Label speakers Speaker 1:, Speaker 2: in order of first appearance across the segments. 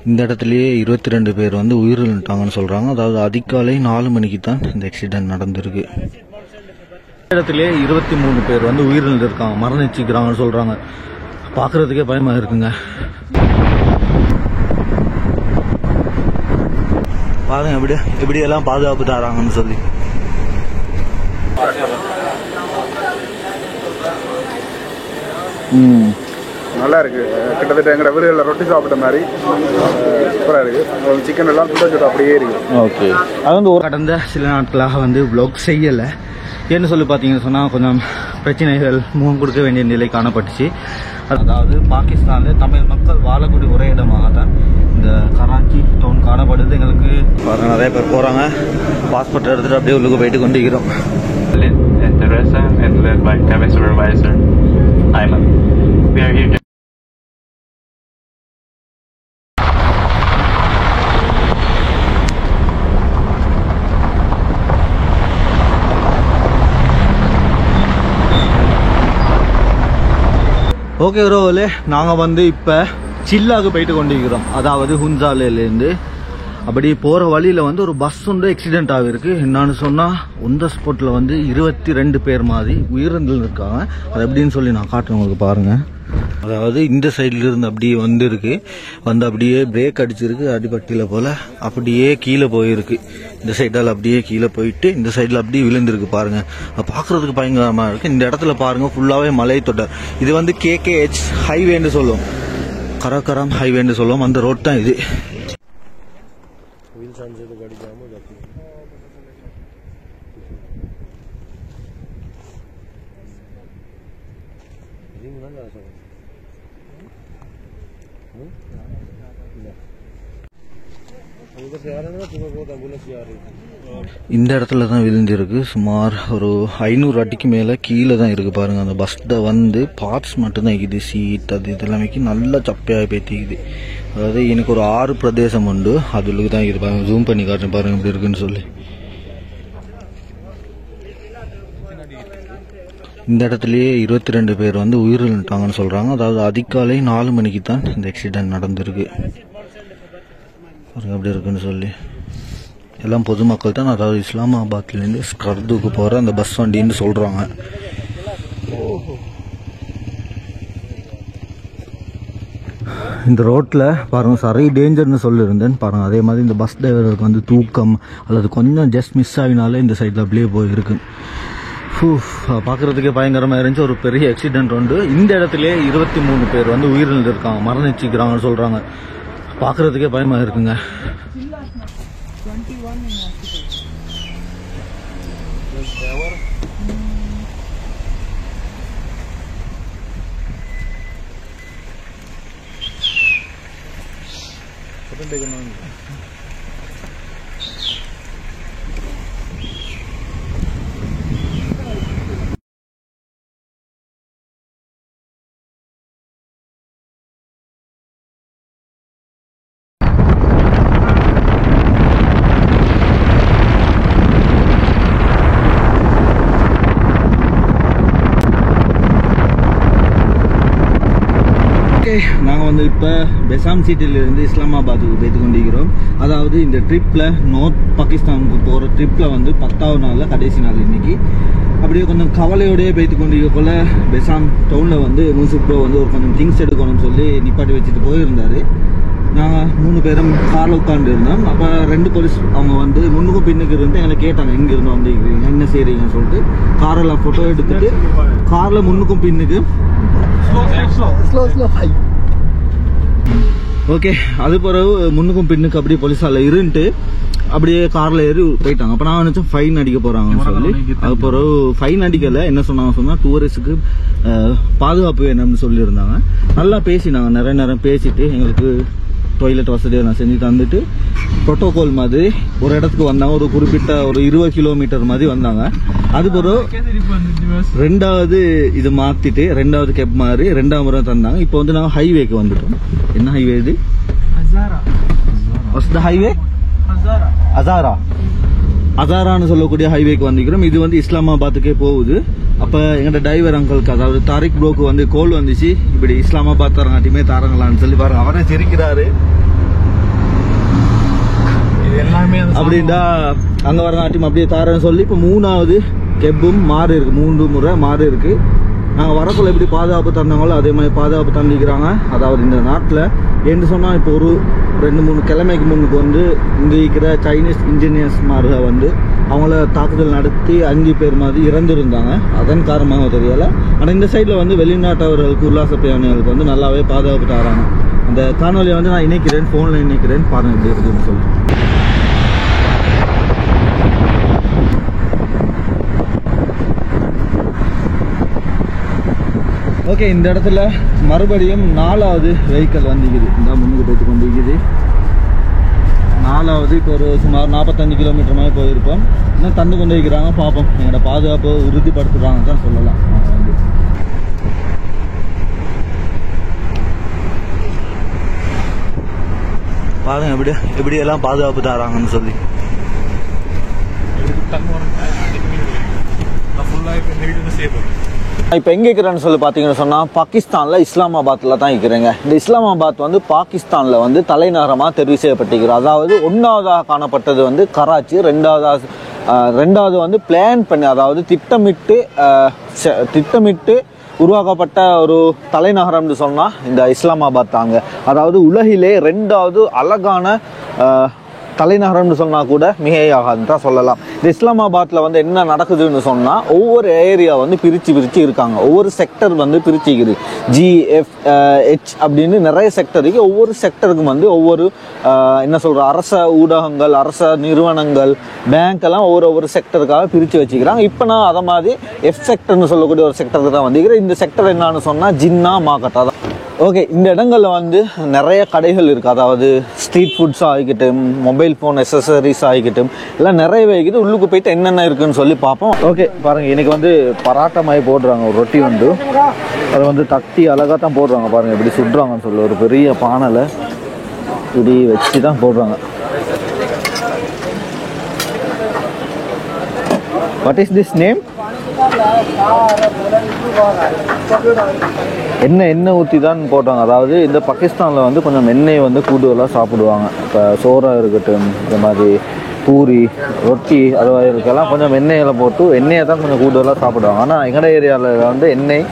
Speaker 1: இந்த இடத்துலயே 22 பேர் வந்து உயிரிழந்துட்டாங்கன்னு சொல்றாங்க. அதாவது அதிகாலை 4 மணிக்கு தான் இந்த ஆக்சிடென்ட் நடந்திருக்கு. இந்த இடத்துலயே 23 பேர் வந்து உயிரிழந்திருக்காங்க, மரணிச்சுக்கிறாங்கன்னு சொல்றாங்க. பாக்குறதுக்கே பயமா இருக்குங்க. பாருங்க எப்படி எல்லாம் பாதுகாப்பு தராங்கன்னு சொல்லி.
Speaker 2: நல்லா இருக்கு. கிட்டத்தட்ட எங்கட வீடுகளில் ரொட்டி சாப்பிட்ட மாதிரி சூப்பராக இருக்கு. சிக்கன் எல்லாம் சுட அப்படியே இருக்கு.
Speaker 1: ஓகே, அது வந்து கடந்த சில நாட்களாக வந்து வ்ளாக் செய்யலை. என்ன சொல்லி பார்த்தீங்கன்னு சொன்னால் கொஞ்சம் பிரச்சனைகள் முகம் கொடுக்க வேண்டிய நிலை காணப்பட்டுச்சு. அதாவது பாகிஸ்தானில் தமிழ் மக்கள் வாழக்கூடிய ஒரே இடமாக தான் இந்த கராச்சி டவுன் காணப்படுது. எங்களுக்கு நிறைய பேர் போகிறாங்க, பாஸ்போர்ட் எடுத்துகிட்டு அப்படியே உள்ளுக்கு போயிட்டு கொண்டிருக்கிறோம். ஓகே ரோவில் நாங்கள் வந்து இப்போ சில்லாக்கு போயிட்டு கொண்டிருக்கிறோம். அதாவது ஹுன்சாலேருந்து அப்படி போகிற வழியில் வந்து ஒரு பஸ் வந்து ஆக்சிடென்ட் ஆகிருக்கு. என்னன்னு சொன்னால் ஒந்த ஸ்பாட்டில் வந்து 22 பேர் மாதிரி உயிரிழந்திருக்காங்க. அது எப்படின்னு சொல்லி நான் காட்டுறேன் உங்களுக்கு பாருங்கள். அதாவது இந்த சைடில் இருந்து அப்படியே வந்துருக்கு, வந்து அப்படியே பிரேக் அடிச்சிருக்கு அடிப்பட்டியில் போல், அப்படியே கீழே போயிருக்கு. இந்த சைடால் அப்படியே கீழே போயிட்டு இந்த சைடில் அப்படியே விழுந்திருக்கு பாருங்கள். அது பார்க்குறதுக்கு பயங்கரமாக இருக்குது. இந்த இடத்துல பாருங்கள் ஃபுல்லாகவே மலை தொடர். இது வந்து KKH ஹைவேன்னு சொல்லுவோம், கராக்கரம் ஹைவேன்னு சொல்லுவோம். அந்த ரோட் தான் இது. இந்த இடத்துல தான் விழுந்திருக்கு. சுமார் ஒரு 500 அடிக்கு மேலே கீழே தான் இருக்குது பாருங்கள். அந்த பஸ்ஸில் வந்து பார்ட்ஸ் மட்டும்தான் இருக்குது, சீட் அது இதெல்லாமே நல்லா சப்பையாக பேத்திக்குது. அதாவது எனக்கு ஒரு 6 பிரதேசம் உண்டு, அதுக்கு தான் இருக்குது பாருங்கள். ஜூம் பண்ணி காட்டுறேன் பாருங்கள் எப்படி இருக்குன்னு சொல்லி. இந்த இடத்துலயே 22 பேர் வந்து உயிரிழந்துட்டாங்கன்னு சொல்றாங்க. அதாவது அதிகாலை 4 மணிக்கு தான் இந்த ஆக்சிடென்ட் நடந்திருக்கு. அப்படி இருக்குன்னு சொல்லி எல்லாம் பொதுமக்கள் தான். அதாவது இஸ்லாமாபாத்லேருந்து ஸ்கர்துக்கு போகிற அந்த பஸ் வண்டின்னு சொல்கிறாங்க. இந்த ரோட்டில் பாருங்கள் சரி டேஞ்சர்னு சொல்லியிருந்தேன் பாருங்கள். அதே மாதிரி இந்த பஸ் டிரைவருக்கு வந்து தூக்கம் அல்லது கொஞ்சம் ஜஸ்ட் மிஸ் ஆகினாலே இந்த சைடில் அப்படியே போயிருக்கு. பார்க்குறதுக்கே பயங்கரமாக இருந்துச்சு. ஒரு பெரிய ஆக்சிடென்ட் உண்டு. இந்த இடத்துலேயே 23 பேர் வந்து உயிரிழந்திருக்காங்க, மரணிச்சுக்கிறாங்கன்னு சொல்கிறாங்க. பார்க்குறதுக்கே பயமாக இருக்குங்க. நாங்கள் வந்து இப்போ பெசாம் சிட்டியிலிருந்து இஸ்லாமாபாத்துக்கு போய்த்து கொண்டிருக்கிறோம். அதாவது இந்த ட்ரிப்பில் நார்த் பாகிஸ்தானுக்கு போகிற ட்ரிப்பில் வந்து 10வது நாளில் கடைசி நாள் இன்னைக்கு. அப்படியே கொஞ்சம் கவலையோடையே போய்த்து கொண்டிருக்க போல் பெசாம் டவுனில் வந்து மூசுப் ப்ரோ வந்து ஒரு கொஞ்சம் திங்ஸ் எடுக்கணும்னு சொல்லி நிப்பாட்டி வச்சுட்டு போயிருந்தார். நாங்கள் 3 பேரும் காரில் உட்காந்து இருந்தோம். அப்போ 2 போலீஸ் அவங்க வந்து முன்னுக்கும் பின்னுக்கு இருந்து எங்களை கேட்டாங்க, எங்கே இருந்து வந்துருக்கிறீங்க, என்ன செய்கிறீங்கன்னு சொல்லிட்டு. காரெல்லாம் ஃபோட்டோ எடுத்துட்டு காரில் முன்னுக்கும் பின்னுக்கு ஓகே. அது பிறகு முன்னுக்கும் பின்னுக்கு அப்படியே போலீஸால இருந்துட்டு அப்படியே கார்ல ஏறி போயிட்டாங்க. அப்ப நான் நினைச்சேன் ஃபைன் அடிக்க போறாங்கன்னு சொல்லி. அது பிறகு ஃபைன் அடிக்கல. என்ன சொன்னாங்க சொன்னா டூரிஸ்டுக்கு பாதுகாப்பு வேணும்னு சொல்லியிருந்தாங்க. நல்லா பேசினாங்க, நிறைய நேரம் பேசிட்டு எங்களுக்கு டாய்லெட் வசதியை நான் செஞ்சு தந்துட்டு புரோட்டோகால் மாதிரி ஒரு இடத்துக்கு வந்தாங்க. ஒரு குறிப்பிட்ட ஒரு 20 கிலோமீட்டர் மாதிரி வந்தாங்க. அது பிறகு 2வது இது மாத்திட்டு 2வது கேப் மாதிரி 2ஆம் முறை தந்தாங்க. இப்போ வந்து நாங்கள் ஹைவேக்கு வந்துட்டோம். என்ன ஹைவே இது? ஹைவே அசாரான்னு சொல்லக்கூடிய ஹைவேக்கு வந்துக்கிறோம். இது வந்து இஸ்லாமாபாத்துக்கே போகுது. அப்போ எங்கள்ட டிரைவர் அங்கிளுக்கு, அதாவது தாரிக் ப்ரோக்கு வந்து கோல் வந்துச்சு, இப்படி இஸ்லாமாபாத் தரங்காட்டியுமே தாரங்களான்னு சொல்லி பாருங்க. அவரே சிரிக்கிறாரு. அப்படின்டா அங்கே வரங்காட்டியும் அப்படியே தாரேன்னு சொல்லி இப்போ 3வது கெப்பும் மாறி இருக்குது. 3 முறை மாறி இருக்குது. நாங்கள் வரக்குள்ள எப்படி பாதுகாப்பு தந்தாங்களோ அதே மாதிரி பாதுகாப்பு தந்திக்கிறாங்க. அதாவது இந்த நாட்டில் என்று சொன்னால் இப்போ ஒரு 2-3 கிழமைக்கு முன்னுக்கு வந்து இங்கே இருக்கிற சைனீஸ் இன்ஜினியர்ஸ் மாதிரி வந்து அவங்கள தாக்குதல் நடத்தி 5 பேர் மாதிரி இறந்துருந்தாங்க. அதன் காரணமாக தெரியலை. ஆனால் இந்த சைடில் வந்து வெளிநாட்டவர்களுக்கு உல்லாச பயணிகளுக்கு வந்து நல்லாவே பாதுகாப்பு தராங்க. அந்த காணொலியை வந்து நான் இணைக்கிறேன், ஃபோனில் இணைக்கிறேன், பாருங்கள் எப்படி இருக்குதுன்னு சொல்லி. ஓகே, இந்த இடத்துல மறுபடியும் 4வது வெஹிக்கிள் வந்துக்குது. இந்த முன்னுக்கு போய்ட்டு கொண்டிருக்குது 4வது. இப்போ ஒரு சுமார் 45 கிலோமீட்டர் மாதிரி போயிருப்போம். இன்னும் தந்து கொண்டு இருக்கிறாங்க. பார்ப்போம், எங்களோட பாதுகாப்பு உறுதிப்படுத்துகிறாங்க தான் சொல்லலாம். வந்து பாருங்க எப்படியெல்லாம் பாதுகாப்பு தராங்கன்னு சொல்லி. இப்போ எங்கே இருக்கிறேன்னு சொல்லி பார்த்தீங்கன்னு சொன்னால் பாகிஸ்தானில் இஸ்லாமாபாத்தில் தான் இருக்கிறேங்க. இந்த இஸ்லாமாபாத் வந்து பாகிஸ்தானில் வந்து தலைநகரமாக தெரிவு செய்யப்பட்டிருக்கிறோம். அதாவது 1வதாக காணப்பட்டது வந்து கராச்சி, 2வது வந்து பிளான் பண்ணி, அதாவது திட்டமிட்டு உருவாக்கப்பட்ட ஒரு தலைநகரம்னு சொன்னால் இந்த இஸ்லாமாபாத் தாங்க. அதாவது உலகிலே 2வது அழகான தலைநகரம்னு சொன்னால் கூட மிகையாகாதுன்னு தான் சொல்லலாம். இந்த இஸ்லாமாபாத்தில் வந்து என்ன நடக்குதுன்னு சொன்னால் ஒவ்வொரு ஏரியா வந்து பிரித்து இருக்காங்க. ஒவ்வொரு செக்டர் வந்து பிரிச்சுக்குது. GFH அப்படின்னு நிறைய செக்டருக்கு, ஒவ்வொரு செக்டருக்கும் வந்து ஒவ்வொரு என்ன சொல்கிற அரச ஊடகங்கள், அரச நிறுவனங்கள், பேங்க் எல்லாம் ஒவ்வொரு செக்டருக்காக பிரித்து வச்சுக்கிறாங்க. இப்போ நான் அதை மாதிரி F செக்டர்னு சொல்லக்கூடிய ஒரு செக்டருக்கு தான் வந்துக்கிறேன். இந்த செக்டர் என்னன்னு சொன்னால் ஜின்னா மார்க்கெட்டாக தான். ஓகே, இந்த இடங்களில் வந்து நிறைய கடைகள் இருக்குது. அதாவது ஸ்ட்ரீட் ஃபுட்ஸ் ஆகிக்கிட்டும், மொபைல் ஃபோன் எக்ஸசரிஸ் ஆகிக்கிட்டும், எல்லாம் நிறையவே இருக்குது. உள்ளுக்கு போயிட்டு என்னென்ன இருக்குதுன்னு சொல்லி பார்ப்போம். ஓகே பாருங்கள், இன்றைக்கி வந்து பராட்டா மாதிரி போடுறாங்க. ஒரு ரொட்டி வந்து அதை வந்து தட்டி அழகாக தான் போடுறாங்க. பாருங்கள் எப்படி சுடுறாங்கன்னு சொல்லி ஒரு பெரிய பானையில் இப்படி வச்சு தான் போடுறாங்க. What is this name? எண்ணெய் ஊற்றி தான் போட்டாங்க. அதாவது இந்த பாகிஸ்தானில் வந்து கொஞ்சம் எண்ணெய் வந்து கூடுதலாக சாப்பிடுவாங்க. இப்போ சோறா இருக்கட்டும், இந்த மாதிரி பூரி, ரொட்டி, அது இதுக்கெல்லாம் கொஞ்சம் எண்ணெயில் போட்டு எண்ணெயை தான் கொஞ்சம் கூடுதலாக சாப்பிடுவாங்க. ஆனால் எங்கட ஏரியாவில் வந்து எண்ணெய்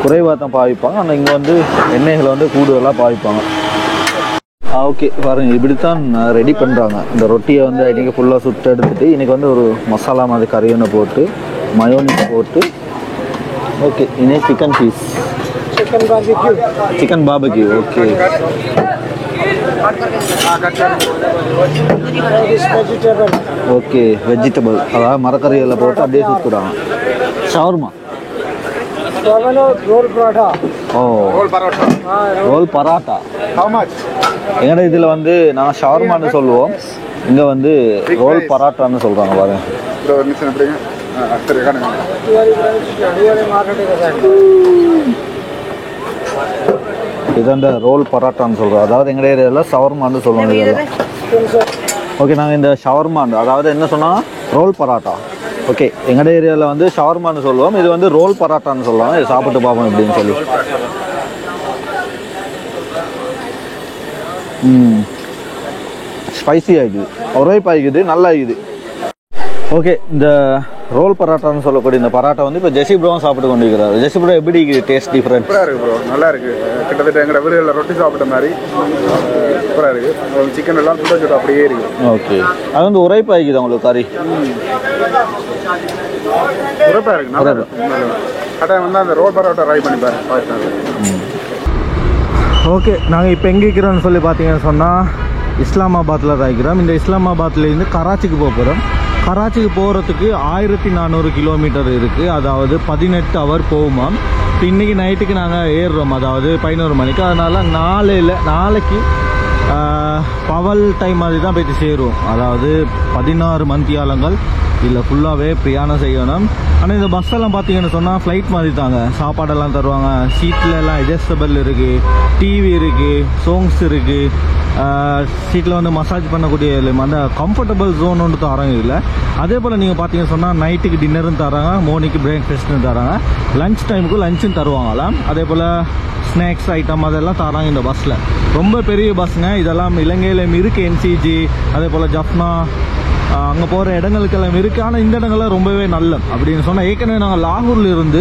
Speaker 1: குறைவாக தான் பாவிப்பாங்க. ஆனால் இங்கே வந்து எண்ணெய்களை வந்து கூடுதலாக பாவிப்பாங்க. ஓகே பாருங்கள், இப்படித்தான் ரெடி பண்ணுறாங்க. இந்த ரொட்டியை வந்து இன்றைக்கி ஃபுல்லாக சுட்டு எடுத்துகிட்டு இன்றைக்கி வந்து ஒரு மசாலா மாதிரி கறியொன்று போட்டு மயோனிஸ் போட்டு, ஓகே இன்னைக்கு chicken piece, chicken barbecue. Okay okay vegetable, அதாவது மரக்கறியில் போட்டு அப்படியே சுற்றுறாங்க. ஷவர்மா, ஓ ரோல் பராட்டா. எங்கட இதில் வந்து நாங்கள் ஷவர்மான்னு சொல்லுவோம், இங்கே வந்து ரோல் பராட்டான்னு சொல்கிறாங்க. பாருங்க, இது அந்த ரோல் பராட்டான்னு சொல்கிறோம். அதாவது எங்கள் ஏரியாவில் ஷவர்மான்னு சொல்லுவாங்க இதெல்லாம். ஓகே, நாங்கள் இந்த ஷவர்மான், அதாவது என்ன சொன்னால் ரோல் பராட்டா. ஓகே, எங்கள் ஏரியாவில் வந்து ஷவர்மான்னு சொல்லுவோம், இது வந்து ரோல் பராட்டான்னு சொல்லுவாங்க. இது சாப்பிட்டு பார்ப்போம் எப்படின்னு சொல்லி. ஸ்பைசி ஆகிக்குது, உரைப்பு ஆகிக்குது, நல்லா ஆகிக்குது. ஓகே, இந்த ரோல் பராட்டான்னு சொல்லக்கூடிய இந்த பராட்டா வந்து இப்போ ஜெசி ப்ரோவும் சாப்பிட்டு கொண்டிருக்கிறாரு. ஜெசி ப்ரோ எப்படி டேஸ்ட் டிஃப்ரெண்ட்?
Speaker 2: சூப்பராக இருக்குது ப்ரோ, நல்லா இருக்குது. கிட்டத்தட்ட எங்களோட வீடுகளில் ரொட்டி சாப்பிட்ட மாதிரி சூப்பராக இருக்குது. சிக்கன் எல்லாம் சுட அப்படியே இருக்குது.
Speaker 1: ஓகே, அது வந்து உரைப்பு ஆகிக்குது உங்களுக்கு கறி?
Speaker 2: உரைப்பாக இருக்குது, நல்லா இருக்குது. கட்டாயம் வந்து அந்த ரோல் பரோட்டா ட்ரை பண்ணி பாருங்க.
Speaker 1: ஓகே, நாங்கள் இப்போ எங்கே இருக்கிறோன்னு சொல்லி பார்த்தீங்கன்னு சொன்னால் இஸ்லாமாபாத்தில் தான் இருக்கிறோம். இந்த இஸ்லாமாபாத்லேருந்து கராச்சிக்கு போக போகிறோம். கராச்சிக்கு போகிறதுக்கு 1400 கிலோமீட்டர் இருக்குது. அதாவது 18 ஹவர் போகுமாம். இப்போ இன்றைக்கி நைட்டுக்கு நாங்கள் ஏறுறோம், அதாவது 11 மணிக்கு. அதனால் நாளைக்கு பவல் டைம் மாதிரி தான் போய்ட்டு சேருவோம். அதாவது 16 மணித்தியாலங்கள் இல்லை ஃபுல்லாகவே பிரயாணம் செய்யணும். ஆனால் இந்த பஸ் எல்லாம் பார்த்தீங்கன்னு சொன்னால் ஃப்ளைட் மாதிரி தாங்க. சாப்பாடெல்லாம் தருவாங்க, சீட்டில் எல்லாம் அட்ஜஸ்டபிள் இருக்குது, டிவி இருக்குது, சாங்ஸ் இருக்குது, சீட்டில் வந்து மசாஜ் பண்ணக்கூடிய அந்த கம்ஃபர்டபுள் ஜோன் ஒன்று தராங்க இல்லை. அதே போல் நீங்கள் பார்த்தீங்கன்னு சொன்னால் நைட்டுக்கு டின்னரும் தராங்க, மார்னிங்க்கு பிரேக்ஃபாஸ்ட்டும் தராங்க, லஞ்ச் டைமுக்கு லஞ்சும் தருவாங்களாம். அதே போல் ஸ்நாக்ஸ் ஐட்டம் அதெல்லாம் தராங்க இந்த பஸ்ஸில். ரொம்ப பெரிய பஸ்ஸுங்க. இதெல்லாம் இலங்கையிலும் இருக்குது, என்சிஜி அதே போல் ஜப்னா அங்கே போகிற இடங்களுக்கெல்லாம் இருக்குது. ஆனால் இந்த இடங்கள்லாம் ரொம்பவே நல்ல அப்படின்னு சொன்னால், ஏற்கனவே நாங்கள் லாகூரில் இருந்து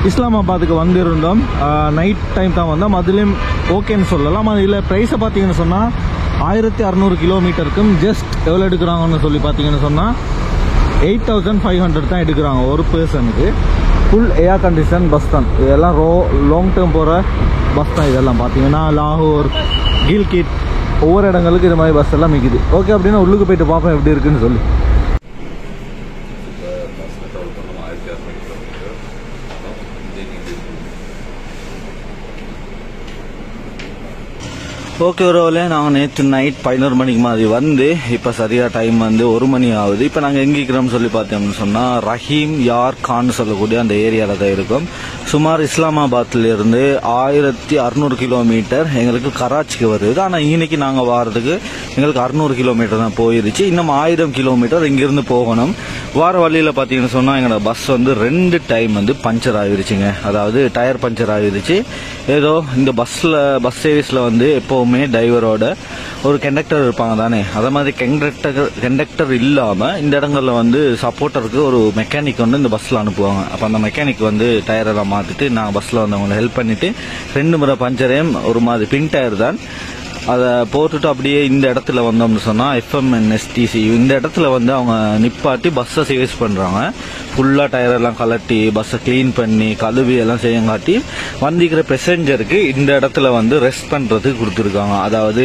Speaker 1: இஸ்லாமாபாத்துக்கு வந்திருந்தோம். நைட் டைம் தான் வந்தோம், அதுலேயும் ஓகேன்னு சொல்லலாம். அதில் ப்ரைஸை பார்த்தீங்கன்னு சொன்னால் 1600 கிலோமீட்டருக்கும் ஜஸ்ட் எவ்வளோ எடுக்கிறாங்கன்னு சொல்லி பார்த்தீங்கன்னு சொன்னால் 8500 தான் எடுக்கிறாங்க ஒரு பர்சனுக்கு. ஃபுல் ஏர் கண்டிஷன் பஸ் தான் இதெல்லாம். லாங் டேர்ம் போகிற பஸ் தான் இதெல்லாம். பார்த்தீங்கன்னா லாகூர், கில்கிட் ஒவ்வொரு இடங்களுக்கு இது மாதிரி பஸ் எல்லாம் மிக்குது. ஓகே, அப்படின்னா உள்ளுக்கு போயிட்டு பார்ப்போம் எப்படி இருக்குன்னு சொல்லி. ஓகே உறவுல, நாங்கள் நேற்று நைட் 11 மணிக்கு மாதிரி வந்து இப்போ சரியாக டைம் வந்து 1 மணி ஆகுது. இப்போ நாங்கள் எங்கே இருக்கிறோம்னு சொல்லி பார்த்தோம்னு சொன்னால் ரஹீம் யார் கான் சொல்லக்கூடிய அந்த ஏரியாவில் தான் இருக்கும். சுமார் இஸ்லாமாபாத்லேருந்து 1600 கிலோமீட்டர் எங்களுக்கு கராச்சிக்கு வருது. ஆனால் இன்னைக்கு நாங்கள் வாரதுக்கு எங்களுக்கு 600 கிலோமீட்டர் தான் போயிருச்சு. இன்னும் 1000 கிலோமீட்டர் இங்கிருந்து போகணும். வார வழியில் பார்த்தீங்கன்னு சொன்னால் எங்களோட பஸ் வந்து 2 டைம் வந்து பஞ்சர் ஆகிருச்சுங்க. அதாவது டயர் பஞ்சர் ஆகிருச்சு. ஏதோ இந்த பஸ் சர்வீஸில் வந்து எப்போவுமே டிரைவரோட ஒரு கண்டக்டர் இருப்பாங்க தானே, அதே மாதிரி கண்டக்டர் இல்லாமல் இந்த இடங்களில் வந்து சப்போர்ட்டருக்கு ஒரு மெக்கானிக் வந்து இந்த பஸ்ஸில் அனுப்புவாங்க. அப்போ அந்த மெக்கானிக் வந்து டயரெல்லாம் மாற்றிட்டு நான் பஸ்ஸில் வந்து அவங்களை ஹெல்ப் பண்ணிவிட்டு 2 முறை பஞ்சரையும் ஒரு மாதிரி பின் டயர் தான் அதை போட்டுட்டு அப்படியே இந்த இடத்துல வந்தோம்னு சொன்னால் FMNSTC இந்த இடத்துல வந்து அவங்க நிப்பாட்டி பஸ்ஸை சர்வீஸ் பண்ணுறாங்க. ஃபுல்லாக டயரெல்லாம் கலட்டி பஸ்ஸை க்ளீன் பண்ணி கழுவி எல்லாம் செய்யங்காட்டி வந்திக்கிற பேசஞ்சருக்கு இந்த இடத்துல வந்து ரெஸ்ட் பண்ணுறதுக்கு கொடுத்துருக்காங்க. அதாவது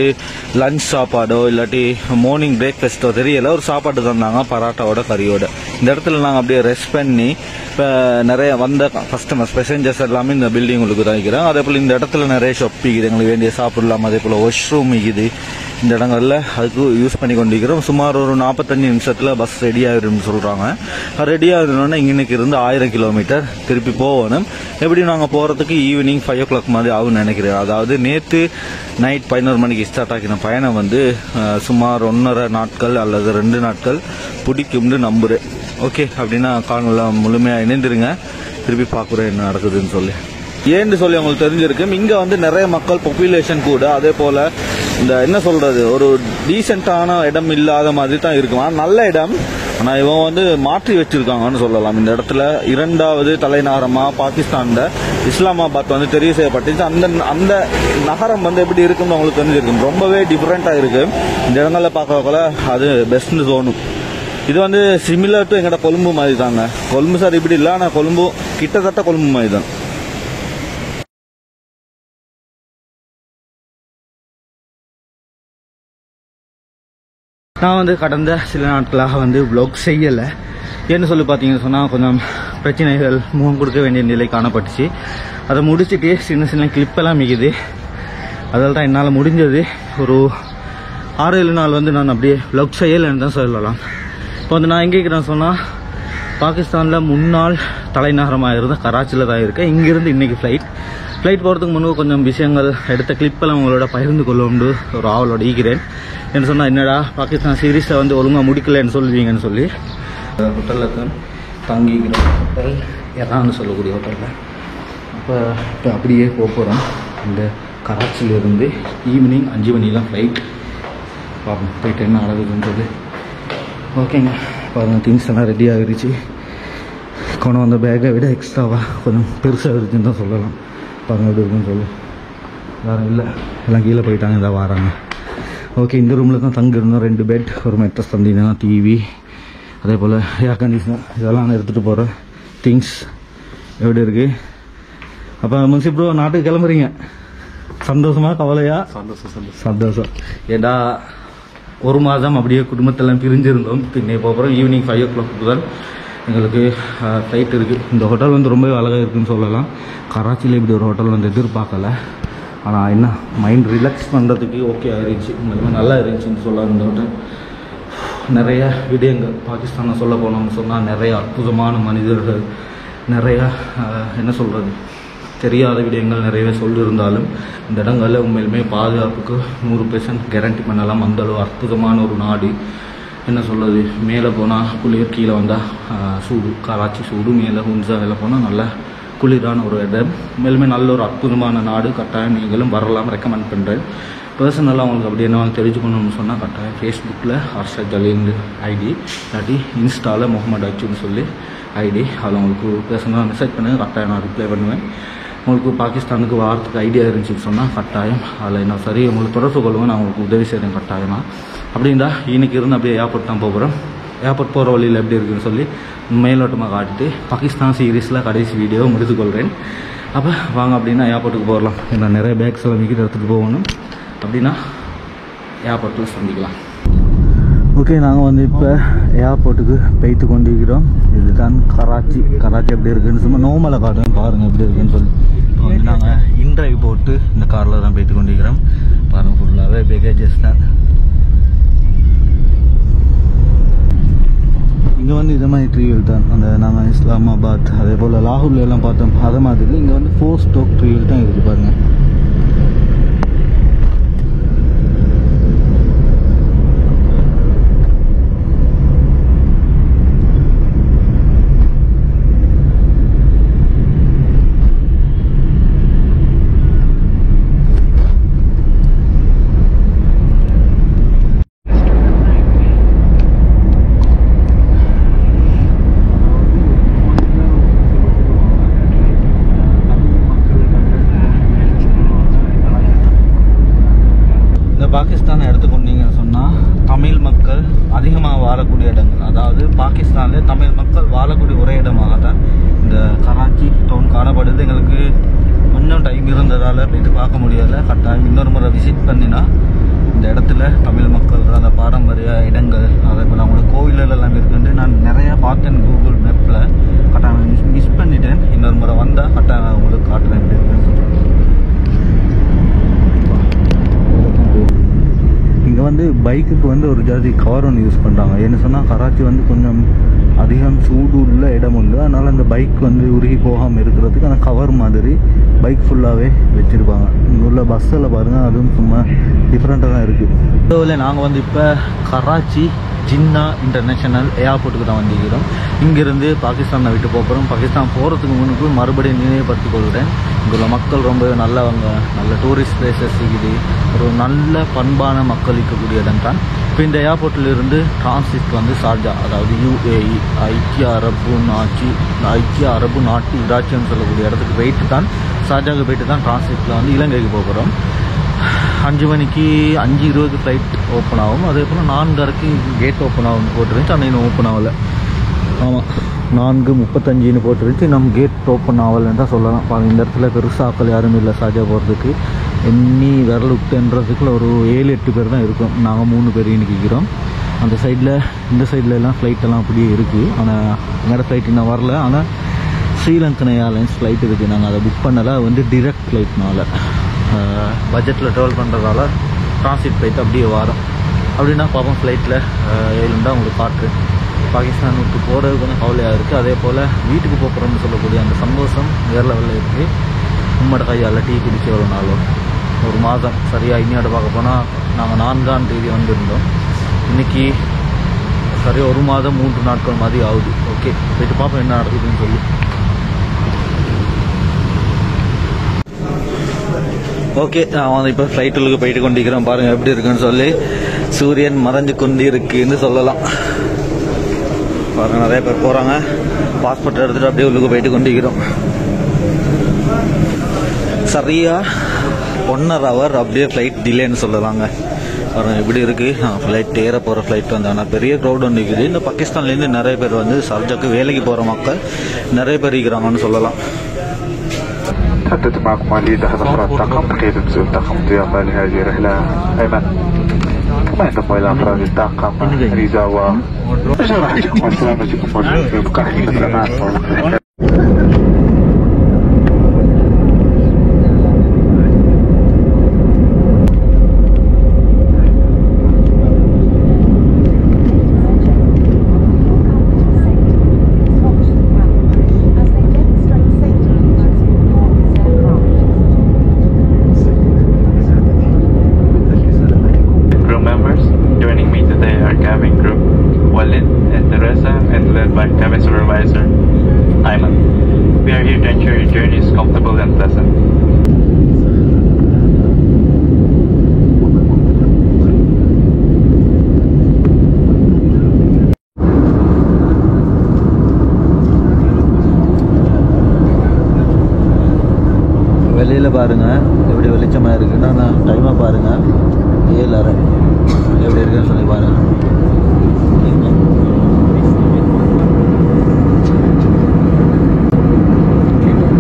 Speaker 1: லஞ்ச் சாப்பாடோ இல்லாட்டி மார்னிங் பிரேக்ஃபாஸ்ட்டோ தெரியல, ஒரு சாப்பாடு தந்தாங்க பராட்டாவோட கறியோட. இந்த இடத்துல நாங்கள் அப்படியே ரெஸ்ட் பண்ணி இப்போ நிறைய வந்த கஸ்டமர்ஸ் பேசஞ்சர்ஸ் எல்லாமே இந்த பில்டிங் உங்களுக்கு தான் இருக்கிறாங்க. அதே போல் இந்த இடத்துல நிறைய ஷாப் இருக்குது, எங்களுக்கு வேண்டிய சாப்பிடலாம். அதே போல் வாஷ்ரூம் இருக்குது இந்த இடங்களில், அதுக்கு யூஸ் பண்ணி கொண்டிருக்கிறோம். சுமார் ஒரு 45 நிமிஷத்தில் பஸ் ரெடி ஆகிடும்னு சொல்கிறாங்க. ரெடி ஆகிடணுன்னா இன்னைக்கு இருந்து 1000 கிலோமீட்டர் திருப்பி போகணும். எப்படி நாங்கள் போகிறதுக்கு ஈவினிங் 5 o'clock மாதிரி ஆகும்னு நினைக்கிறேன். அதாவது நேற்று நைட் 11 மணிக்கு ஸ்டார்ட் ஆகின பயணம் வந்து சுமார் 1.5 நாட்கள் அல்லது 2 நாட்கள் பிடிக்கும்னு நம்புகிறேன். ஓகே, அப்படின்னா காணொலியில் முழுமையாக இணைந்துருங்க. திருப்பி பார்க்குறேன் என்ன நடக்குதுன்னு சொல்லி. ஏன்னு சொல்லி அவங்களுக்கு தெரிஞ்சிருக்கு, இங்கே வந்து நிறைய மக்கள் பாப்புலேஷன் கூட, அதே போல் இந்த என்ன சொல்கிறது ஒரு டீசெண்டான இடம் இல்லாத மாதிரி தான் இருக்கும். ஆனால் நல்ல இடம், ஆனால் இவங்க வந்து மாற்றி வச்சிருக்காங்கன்னு சொல்லலாம். இந்த இடத்துல 2வது தலைநகரமாக பாகிஸ்தானில் இஸ்லாமாபாத் வந்து தெரிவு செய்யப்பட்டுச்சு. அந்த நகரம் வந்து எப்படி இருக்குன்னு அவங்களுக்கு தெரிஞ்சிருக்கும். ரொம்பவே டிஃப்ரெண்ட்டாக இருக்குது. இந்த இடங்களில் பார்க்கறதுக்குள்ள அது பெஸ்ட்னு தோணும். இது வந்து சிமிலர் டு எங்கள்ட கொழும்பு மாதிரி தாங்க. கொழும்பு சார் இப்படி இல்லை, ஆனால் கொழும்பு கிட்டத்தட்ட கொழும்பு மாதிரி தான். நான் வந்து கடந்த சில நாட்களாக வந்து vlog செய்யலை. ஏன்னு சொல்லி பார்த்தீங்கன்னு சொன்னால் கொஞ்சம் பிரச்சனைகள் முகம் கொடுக்க வேண்டிய நிலை காணப்பட்டுச்சு. அதை முடிச்சுட்டு சின்ன சின்ன கிளிப்பெல்லாம் மிகுது. அதில் தான் என்னால் முடிஞ்சது. ஒரு 6-7 நாள் வந்து நான் அப்படியே vlog செய்யலைன்னு தான் சொல்லலாம். இப்போ வந்து நான் எங்கே இருக்கிறேன்னு சொன்னால் பாகிஸ்தானில் முன்னாள் தலைநகரமாக இருந்த கராச்சியில் தான் இருக்கேன். இங்கேருந்து இன்றைக்கி ஃப்ளைட் போகிறதுக்கு முன்பு கொஞ்சம் விஷயங்கள் எடுத்த கிளிப்பெல்லாம் உங்களோட பகிர்ந்து கொள்ளணும்னு ஒரு ஆவலோடு ஈக்கிறேன். என்ன சொன்னால் என்னடா பாகிஸ்தான் சீரீஸை வந்து ஒழுங்காக முடிக்கலைன்னு சொல்லுவீங்கன்னு சொல்லி ஹோட்டலில் தான் தங்கிக்கிறோம். ஹோட்டல் எறான்னு சொல்லக்கூடிய ஹோட்டலில். இப்போ அப்படியே போகிறோம். இந்த கராச்சியிலேருந்து ஈவினிங் 5 மணிலாம் ஃப்ளைட். பார்ப்போம் போயிட்டு என்ன நடக்குதுன்றது. ஓகேங்க, பாருங்கள் திங்ஸ் எல்லாம் ரெடி ஆகிருச்சு. கொண்டு வந்த பேக்கை விட எக்ஸ்ட்ராவாக கொஞ்சம் பெருசாக இருக்குன்னு தான் சொல்லலாம். பாருங்கள் எப்படி இருக்குன்னு சொல்லி. வேறு இல்லை, எல்லாம் கீழே போயிட்டாங்க, இதாக வராங்க. ஓகே, இந்த ரூமில் தான் தங்கிருந்தோம். 2 பெட், ஒரு மெட்ரஸ் தந்திங்கன்னா, டிவி, அதே போல் ஏர் கண்டிஷனர், இதெல்லாம் நான் எடுத்துகிட்டு போகிறேன். திங்ஸ் எப்படி இருக்குது? அப்போ முன்சி ப்ரோ நாட்டுக்கு கிளம்புறீங்க, சந்தோஷமா கவலையா? சந்தோஷம். ஏண்டா 1 மாதம் அப்படியே குடும்பத்தெல்லாம் பிரிஞ்சிருந்தோம். பின்னே போகிறோம். ஈவினிங் 5 o'clock தான் எங்களுக்கு ஃப்ளைட் இருக்குது. இந்த ஹோட்டல் வந்து ரொம்பவே அழகாக இருக்குதுன்னு சொல்லலாம். கராச்சியில் இப்படி ஒரு ஹோட்டல் வந்து எதிர்பார்க்கல. ஆனால் என்ன மைண்ட் ரிலாக்ஸ் பண்ணுறதுக்கு ஓகே ஆகிருந்துச்சு. நல்லா இருந்துச்சுன்னு சொல்லலாம் இந்த ஹோட்டல். நிறைய விடயங்கள் பாகிஸ்தானை சொல்ல போனோம்னு சொன்னால் நிறைய அற்புதமான மனிதர்கள், நிறைய என்ன சொல்கிறது, தெரியாத விடயங்கள் நிறையவே சொல்லியிருந்தாலும் இந்த இடங்களில் உண்மையிலுமே பாதுகாப்புக்கு 100% கேரண்டி பண்ணலாம். அந்தளவு அற்புதமான ஒரு நாடு. என்ன சொல்கிறது, மேலே போனால் குளிர், கீழே வந்தால் சூடு. கராச்சி சூடு, மேலே ஹுன்சாவில் போனால் நல்ல குளிரான ஒரு இடம். மேலுமே நல்ல ஒரு அற்புதமான நாடு. கட்டாயம் நீங்களும் வரலாம், ரெக்கமெண்ட் பண்ணுறேன். பர்சனலாக உங்களுக்கு அப்படி என்ன தெரிஞ்சுக்கணும்னு சொன்னால் கட்டாயம் ஃபேஸ்புக்கில் ஹர்ஷத் ஜலீல் ஐடி, இல்லாட்டி இன்ஸ்டாவில் முகமது அச்சுன்னு சொல்லி ஐடி, அதில் உங்களுக்கு பர்சனலாக மெசேஜ் பண்ணுங்கள். கட்டாயம் நான் ரிப்ளை பண்ணுவேன். உங்களுக்கு பாகிஸ்தானுக்கு வாரத்துக்கு ஐடியா இருந்துச்சுன்னு சொன்னால் கட்டாயம் அதில் என்ன சரி உங்களுக்கு தொடர்பு கொள்ளுங்க, நான் உங்களுக்கு உதவி செய்கிறேன் கட்டாயமாக. அப்படின்னா இன்றைக்கி இருந்து அப்படியே ஏர்போர்ட் தான் போகிறோம். ஏர்போர்ட் போகிற வழியில் எப்படி இருக்குதுன்னு சொல்லி மேலோட்டமாக காட்டிட்டு பாகிஸ்தான் சீரீஸில் கடைசி வீடியோவை முடித்துக்கொள்கிறேன். அப்போ வாங்க அப்படின்னா ஏர்போர்ட்டுக்கு போகலாம். ஏன்னா நிறைய பேக்ஸ் எல்லாம் விற்கிட்டு எடுத்துகிட்டு போகணும். அப்படின்னா ஏர்போர்ட்டில் சந்திக்கலாம். ஓகே, நாங்கள் வந்து இப்போ ஏர்போர்ட்டுக்கு போய்த்து கொண்டிருக்கிறோம். இதுதான் கராச்சி. கராச்சி எப்படி இருக்குதுன்னு சும்மா நோமலாக காட்டுவேன், பாருங்கள் எப்படி இருக்குதுன்னு சொல்லி. இப்போ வந்து நாங்கள் இன்ட்ரைவ் போட்டு இந்த காரில் தான் போய்த்து கொண்டிருக்கிறோம். பாருங்கள், ஃபுல்லாகவே பேக்கேஜஸ் தான். இங்கே வந்து இது மாதிரி ட்ரீவில் தான் அந்த நாங்கள் இஸ்லாமாபாத் அதே போல் லாகூர்ல எல்லாம் பார்த்தோம் அதை மாதிரி இங்கே வந்து 4 ஸ்டோக் ட்ரீவில் தான் இருக்குது பாருங்கள். பாகிஸ்தானை எடுத்துக்கொண்டீங்கன்னு சொன்னால் தமிழ் மக்கள் அதிகமாக வாழக்கூடிய இடங்கள், அதாவது பாகிஸ்தானில் தமிழ் மக்கள் வாழக்கூடிய ஒரே இடமாக தான் இந்த கராச்சி டவுன் காணப்படுது. எங்களுக்கு கொஞ்சம் டைம் இருந்ததால் போய்ட்டு பார்க்க முடியலை. கட்டாயம் இன்னொரு முறை விசிட் பண்ணினா இந்த இடத்துல தமிழ் மக்கள் அந்த பாரம்பரிய இடங்கள், அதே போல் அவங்களோட கோவில்கள் எல்லாம் இருக்குன்னு நான் நிறையா பார்த்தேன் கூகுள் மேப்பில். கட்டாயம் மிஸ் பண்ணிட்டேன். இன்னொரு முறை வந்தால் கட்டாயம் உங்களுக்கு காட்டுறேன் எப்படி இருக்குன்னு சொல்லி. இங்கே வந்து பைக்குக்கு வந்து ஒரு ஜாதி கவர் ஒன்று யூஸ் பண்ணுறாங்க. ஏன்னு சொன்னால் கராச்சி வந்து கொஞ்சம் அதிகம் சூடு உள்ள இடம் உண்டு. அதனால் அந்த பைக் வந்து உருகி போகாமல் இருக்கிறதுக்கு அந்த கவர் மாதிரி பைக் ஃபுல்லாகவே வச்சுருப்பாங்க. இங்கே உள்ள பஸ்ஸில் பாருங்கள், அதுவும் சும்மா டிஃப்ரெண்ட்டாக தான் இருக்குது. இதில் நாங்கள் வந்து இப்போ கராச்சி ஜின்னா இன்டர்நேஷ்னல் ஏர்போர்ட்டுக்கு தான் வந்திருக்கிறோம். இங்கேருந்து பாகிஸ்தானை விட்டு போகிறோம். பாகிஸ்தான் போகிறதுக்கு முன்னுக்கு மறுபடியும் நினைவுபடுத்திக் கொள்கிறேன், இங்கே உள்ள மக்கள் ரொம்ப நல்லவங்க, நல்ல டூரிஸ்ட் பிளேசஸ் இருக்குது, ஒரு நல்ல பண்பான மக்கள் இருக்கக்கூடிய இடம் தான். இப்போ இந்த ஏர்போர்ட்டிலிருந்து டிரான்சிட் வந்து ஷார்ஜா, அதாவது UAE ஐக்கிய அரபு நாட்டு இராச்சியம் சொல்லக்கூடிய இடத்துக்கு போயிட்டு தான், ஷார்ஜாவுக்கு போயிட்டு தான் டிரான்சிட்டில் வந்து இலங்கைக்கு போகிறோம். 5 மணிக்கு 5:20 ஃப்ளைட் ஓப்பன் ஆகும். அதே போல் 4:30க்கு கேட் ஓப்பன் ஆகும் போட்டுருந்துச்சு. ஆனால் இன்னும் ஓப்பன் ஆகலை. ஆமாம், 4:35 போட்டுருந்துச்சு. நம்ம கேட் ஓப்பன் ஆகலைன்னு தான் சொல்லலாம். பாருங்கள், இந்த இடத்துல பெருசாக ஆக்கள் யாரும் இல்லை ஷார்ஜா போகிறதுக்கு. எண்ணி விரல் விட்டுன்றதுக்குள்ள ஒரு 7-8 பேர் தான் இருக்கும். நாங்கள் 3 பேர் நிற்கிறோம். அந்த சைடில் இந்த சைடில் எல்லாம் ஃப்ளைட்டெல்லாம் அப்படியே இருக்குது. ஆனால் எங்களோட ஃப்ளைட் இன்னும் வரல. ஆனால் ஸ்ரீலங்கன் ஏர்லைன்ஸ் ஃப்ளைட் இருக்குது. நாங்கள் அதை புக் பண்ணலை. வந்து டிரெக்ட் ஃப்ளைட்னால பட்ஜெட்டில் ட்ராவல் பண்ணுறதால டிரான்சிட் போயிட்டு அப்படியே வரோம். அப்படின்னா பாப்போம் ஃப்ளைட்டில் ஏழுண்டா உங்களுக்கு காட்டுறேன். பாகிஸ்தான் விட்டு போகிறது கொஞ்சம் கவலையாக இருக்குது. அதே போல் வீட்டுக்கு போகிறோம்னு சொல்லக்கூடிய அந்த சந்தோஷம் வேறு லெவலில் இருக்குது. உம்மோட கையால் டீ குடிச்சு எவ்வளோ நாளும் ஒரு மாதம் சரியாக இன்னியோட பார்க்க போனால் நாங்கள் 4ஆம் தேதி வந்திருந்தோம். இன்றைக்கி சரியாக 1 மாதம் 3 நாட்கள் மாதிரி ஆகுது. ஓகே, போயிட்டு பார்ப்போம் என்ன நடக்குதுன்னு சொல்லி. ஓகே, நான் வந்து இப்போ ஃப்ளைட்டுக்கு போயிட்டு கொண்டிருக்கிறேன். பாருங்கள் எப்படி இருக்குன்னு சொல்லி. சூரியன் மறைஞ்சு கொண்டு இருக்குன்னு சொல்லலாம். பாருங்கள், நிறைய பேர் போகிறாங்க. பாஸ்போர்ட் எடுத்துகிட்டு அப்படியே உள்ளுக்கு போயிட்டு கொண்டிருக்கிறோம். சரியாக 1.5 ஹவர் அப்படியே ஃப்ளைட் டிலேன்னு சொல்லலாங்க. பாருங்கள் இப்படி இருக்குது. ஃப்ளைட் ஏற போகிற ஃப்ளைட் வந்து ஆனால் பெரிய க்ரௌட் ஒன்று இருக்குது. இந்த பாகிஸ்தான்லேருந்து நிறைய பேர் வந்து ஷார்ஜாக்கு வேலைக்கு போகிற மக்கள் நிறைய பேர் இருக்கிறாங்கன்னு சொல்லலாம்.
Speaker 3: حدد معكم وليد هذا أفراد الطاقم تقييد نزول طاقم ضيافة لهذه الرحلة. أيمن كما ينضم إلى أفراد الطاقم ريزا وجراحتكم وسلامتكم ويبقى حكمة الأمان. cabin crew, Walid and Teresa, and led by cabin supervisor, Ayman. We are here to ensure your journey is comfortable and pleasant.
Speaker 1: வெளியில் பாருங்கள் எப்படி வெளிச்சமாக இருக்குன்னா நான் டைமாக பாருங்கள் 7:30 எப்படி இருக்குன்னு சொல்லி பாருங்கள்.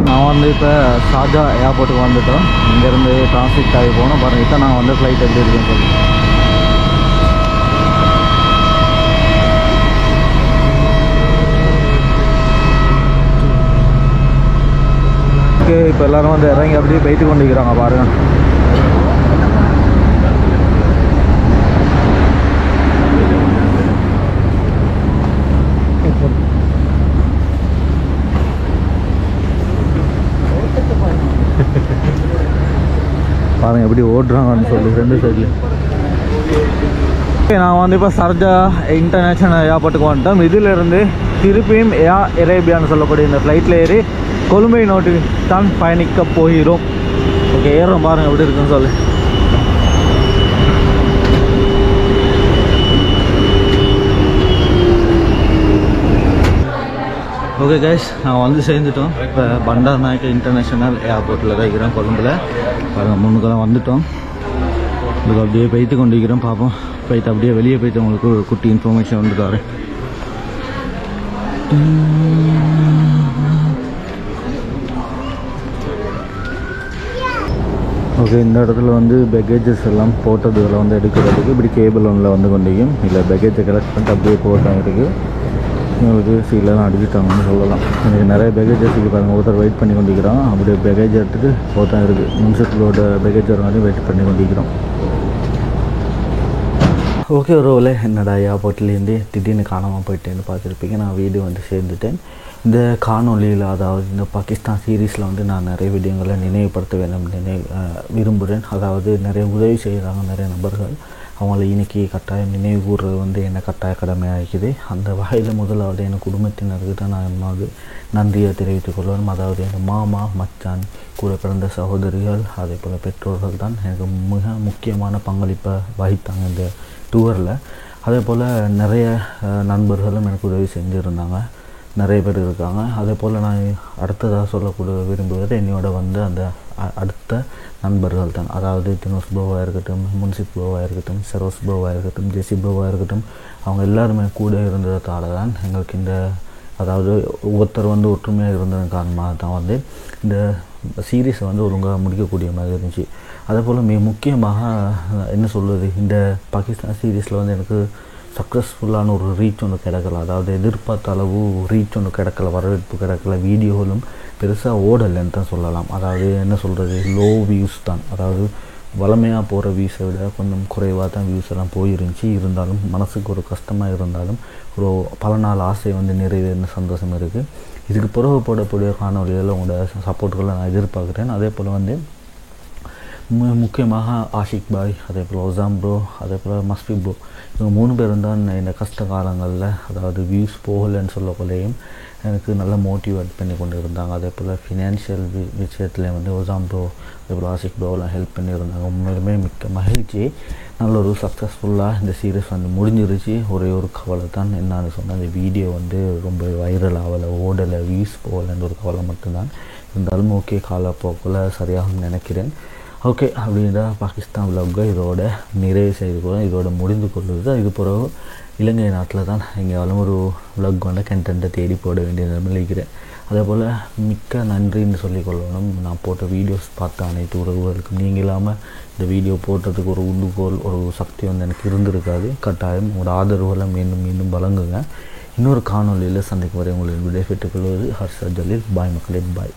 Speaker 1: நான் வந்து இப்போ ஷார்ஜா ஏர்போர்ட்டுக்கு வந்துட்டோம். இங்கேருந்து டிரான்சிட் ஆகி போனோம். பாருங்கள் இப்போ நான் வந்து ஃப்ளைட் எப்படி இருக்குன்னு சொல்லி. இப்போ எல்லோரும் வந்து இறங்கி அப்படியே போயிட்டு கொண்டிருக்கிறாங்க பாருங்கள். பாருங்கள் எப்படி ஓடுறாங்கன்னு சொல்லி 2 சைட்லேயும். நான் வந்து இப்போ ஷார்ஜா இன்டர்நேஷ்னல் ஏர்போர்ட்டுக்கு வந்துட்டோம். இதிலிருந்து திருப்பியும் ஏர் அரேபியான்னு சொல்லக்கூடிய இந்த ஃப்ளைட்டில் ஏறி கொழும்பை நோட்டுக்கு தான் பயணிக்க போகிறோம். ஓகே, ஏறுறோம் பாருங்கள் எப்படி இருக்குன்னு சொல்லி. ஓகே கைஸ், நான் வந்து சேர்ந்துட்டோம். இப்போ பண்டார் நாயக்க இன்டர்நேஷ்னல் ஏர்போர்ட்டில் தான் இருக்கிறோம் கொழும்பில். பாருங்கள் முன்னுக்கெல்லாம் வந்துட்டோம். இதுக்கு அப்படியே போய்த்து கொண்டிருக்கிறோம். பார்ப்போம், போய்ட்டு அப்படியே வெளியே போய்ட்டு உங்களுக்கு ஒரு குட்டி இன்ஃபர்மேஷன் வந்து தரேன். ஓகே, இந்த இடத்துல வந்து பேக்கேஜஸ் எல்லாம் போட்டதுகளை வந்து எடுக்கிறதுக்கு இப்படி கேபிள் ஒன்றில் வந்து கொண்டிருக்கும். இல்லை பேக்கேஜை கலெக்ட் பண்ணிட்டு அப்படியே போட்டாங்க இருக்குது. உங்களுக்கு சீலெலாம் அடிச்சுட்டாங்கன்னு சொல்லலாம். எனக்கு நிறைய பேக்கேஜஸ் இருக்குது பாருங்கள். ஒருத்தர் வெயிட் பண்ணி கொண்டிருக்கிறான். அப்படியே பேக்கேஜ் எடுத்துகிட்டு போத்தான் இருக்குது. நிமிஷத்துலோட பேக்கேஜ் வரனாலையும் வெயிட் பண்ணி கொண்டிருக்கிறோம். ஓகே, ஒரு வேலை என்னடா ஏர்போர்ட்லேருந்து திடீர்னு காணாமல் போயிட்டேன்னு பார்த்துருப்பீங்க. நான் வீடியோ வந்து சேர்ந்துட்டேன். இந்த காணொலியில், அதாவது இந்த பாகிஸ்தான் சீரீஸில் வந்து நான் நிறைய விடயங்களை நினைவுபடுத்த வேண்டும் விரும்புகிறேன். அதாவது நிறைய உதவி செய்கிறாங்க நிறைய நபர்கள். அவங்கள இன்றைக்கி கட்டாயம் நினைவு கூறுறது வந்து என்ன கட்டாய கடமையாகிக்குது. அந்த வகையில் முதலாவது என் குடும்பத்தினருக்கு தான் நான் நன்றியை தெரிவித்துக் கொள்வேன். அதாவது என் மாமா, மச்சான், கூட பிறந்த சகோதரிகள், அதே போல் பெற்றோர்கள் தான் எனக்கு மிக முக்கியமான பங்களிப்பை வகித்தாங்க இந்த டூரில். அதே போல் நிறைய நண்பர்களும் எனக்கு உதவி செஞ்சுருந்தாங்க. நிறைய பேர் இருக்காங்க. அதே போல் நான் அடுத்ததாக சொல்லக்கூட விரும்புவது என்னோட வந்து அந்த அடுத்த நண்பர்கள் தான். அதாவது தினோஸ் ப்ரோவாக இருக்கட்டும், முன்சிப் ப்ரோவாக இருக்கட்டும், சரோஸ் ப்ரோவாக இருக்கட்டும், ஜெசி ப்ரோவாக இருக்கட்டும், அவங்க எல்லாருமே கூட இருந்ததால் தான் எங்களுக்கு இந்த, அதாவது ஒருத்தர் வந்து ஒற்றுமையாக இருந்ததன் காரணமாக தான் வந்து இந்த சீரீஸை வந்து ஒழுங்காக முடிக்கக்கூடிய மாதிரி இருந்துச்சு. அதே போல் மிக முக்கியமாக என்ன சொல்வது, இந்த பாகிஸ்தான் சீரீஸில் வந்து எனக்கு சக்ஸஸ்ஃபுல்லான ஒரு ரீச் ஒன்று கிடக்கல. அதாவது எதிர்பார்த்த அளவு ரீச் ஒன்று கிடக்கல, வரவேற்பு கிடக்கல, வீடியோகளும் பெருசாக ஓடலைன்னு தான் சொல்லலாம். அதாவது என்ன சொல்கிறது, லோ வியூஸ் தான். அதாவது வளமையாக போகிற வியூஸை விட கொஞ்சம் குறைவாக தான் வியூஸ் எல்லாம் போயிருந்துச்சு. இருந்தாலும் மனசுக்கு ஒரு கஷ்டமாக இருந்தாலும் ஒரு பல நாள் ஆசை வந்து நிறைவேறின சந்தோஷம் இருக்குது. இதுக்கு பிறகு போடக்கூடிய காணொலிகளில் உங்களோட சப்போர்ட்டுகளை நான் எதிர்பார்க்குறேன். அதே போல் வந்து முக்கியமாக ஆஷிக் பாய், அதே போல் ஒசாம் ப்ரோ, அதே போல் மஸ்ஃபி ப்ரோ, இவங்க 3 பேரும் தான் இந்த கஷ்ட காலங்களில், அதாவது வியூஸ் போகலைன்னு சொல்லக்குள்ளேயும் எனக்கு நல்லா மோட்டிவேட் பண்ணி கொண்டு இருந்தாங்க. அதே போல் ஃபினான்ஷியல் விஷயத்தில் வந்து ஒசாம் ப்ரோ, அதே போல் ஆஷிக் ப்ரோவெலாம் ஹெல்ப் பண்ணியிருந்தாங்க. உண்மையிலுமே மிக்க மகிழ்ச்சி. நல்ல ஒரு சக்ஸஸ்ஃபுல்லாக இந்த சீரீஸ் வந்து முடிஞ்சிருச்சு. ஒரே ஒரு கவலை தான் என்னன்னு சொன்னால், அந்த வீடியோ வந்து ரொம்ப வைரல் ஆகலை, ஓடலை, வியூஸ் போகலைன்ற ஒரு கவலை மட்டும்தான். இருந்தாலும் ஓகே, காலப்போக்கில் சரியாகும் நினைக்கிறேன். ஓகே, அப்படின்ற பாகிஸ்தான் விலாகை இதோட நிறைவு செய்து கொள்ளும், இதோட முடிந்து கொள்வது. இது பிறகு இலங்கை நாட்டில் தான் எங்கேயாலும் ஒரு விலாக் வந்து கண்டென்ட்டை தேடி போட வேண்டிய நிலைக்கிறேன். அதே போல் மிக்க நன்றின்னு சொல்லிக்கொள்ளணும். நான் போட்ட வீடியோஸ் பார்த்த அனைத்து உறவுகளுக்கும். நீங்கள் இல்லாமல் இந்த வீடியோ போட்டதுக்கு ஒரு உந்துகோல், ஒரு சக்தி வந்து எனக்கு இருந்திருக்காது. கட்டாயம் உங்களோட ஆதரவுகளை மீண்டும் மீண்டும் வழங்குங்க. இன்னொரு காணொலியில் சந்திக்கும் வரை உங்களின் விடை பெற்றுக் கொள்வது ஹர்ஷா ஜலீல். பாய் மக்களே, பாய்.